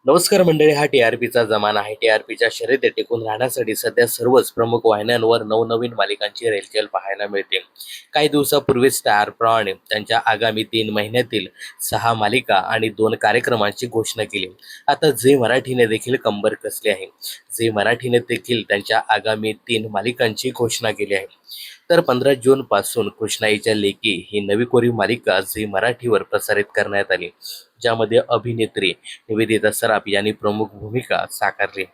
नमस्कार मंडळी, हा टीआरपीचा जमाना आहे. टीआरपीच्या शर्यती टिकून राहण्यासाठी सध्या सर्वच प्रमुख वाहिन्यांवर नवनवीन मालिकांची रेलचेल पाहायला मिळते. काही दिवसापूर्वी स्टार प्रवाहने त्यांच्या आगामी 3 महिन्यातील 6 मालिका आणि 2 कार्यक्रमांची घोषणा केली. आता झी मराठीने देखील कंबर कसली आहे. झी मराठीने देखील त्यांच्या आगामी 3 मालिकांची घोषणा केली आहे. तर 15 जून पासून कृष्णाईच्या लेकी ही नवी कोरीव मालिका झी मराठीवर प्रसारित करण्यात आली, ज्यामध्ये अभिनेत्री निवेदिता सराफ यांनी प्रमुख भूमिका साकारली.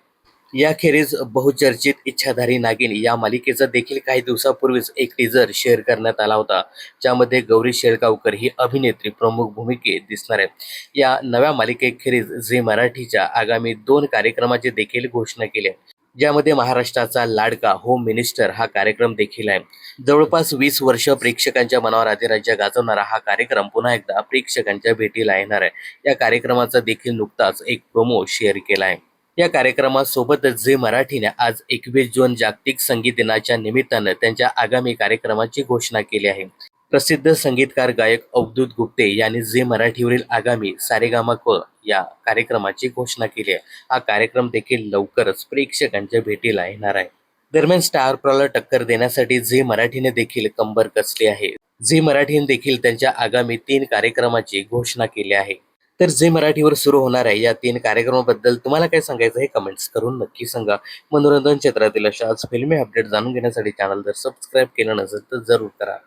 याखेरीज बहुचर्चित इच्छाधारी नागिन या मालिकेचा देखील काही दिवसापूर्वीच एक टीझर शेअर करण्यात आला होता, ज्यामध्ये गौरी शेळगावकर ही अभिनेत्री प्रमुख भूमिकेत दिसणार आहे. या नव्या मालिकेखेरीज झी मराठीच्या आगामी 2 कार्यक्रमाची देखील घोषणा केली आहे, ज्यामध्ये महाराष्ट्राचा लाडका होम मिनिस्टर हा कार्यक्रम देखील आहे. जवळपास 20 वर्ष प्रेक्षकांच्या मनावर अधिराज्य गाजवणारा हा कार्यक्रम पुन्हा एकदा प्रेक्षकांच्या भेटीला येणार आहे. या कार्यक्रमाचा देखील नुकताच एक प्रोमो शेअर केला आहे. या कार्यक्रमासोबतच झी मराठीने आज 21 जून जागतिक संगीत दिनाच्या निमित्तानं त्यांच्या आगामी कार्यक्रमाची घोषणा केली आहे. प्रसिद्ध संगीतकार गायक अवधूत गुप्ते यांनी झी मराठीवरील आगामी सारेगामाप या कार्यक्रमाची घोषणा केली आहे. हा कार्यक्रम देखील लवकरच प्रेक्षकांच्या भेटीला येणार आहे. दरम्यान स्टार प्रला टक्कर देण्यासाठी झी मराठीने देखील कंबर कसली आहे. झी मराठीने देखील त्यांच्या आगामी 3 कार्यक्रमाची घोषणा केली आहे. तर झी मराठीवर सुरू होणाऱ्या या 3 कार्यक्रमाबद्दल तुम्हाला काय सांगायचं हे कमेंट्स करून नक्की सांगा. मनोरंजन क्षेत्रातील अशाच फिल्मी अपडेट जाणून घेण्यासाठी चॅनल जर सबस्क्राईब केलं नसेल तर जरूर करा.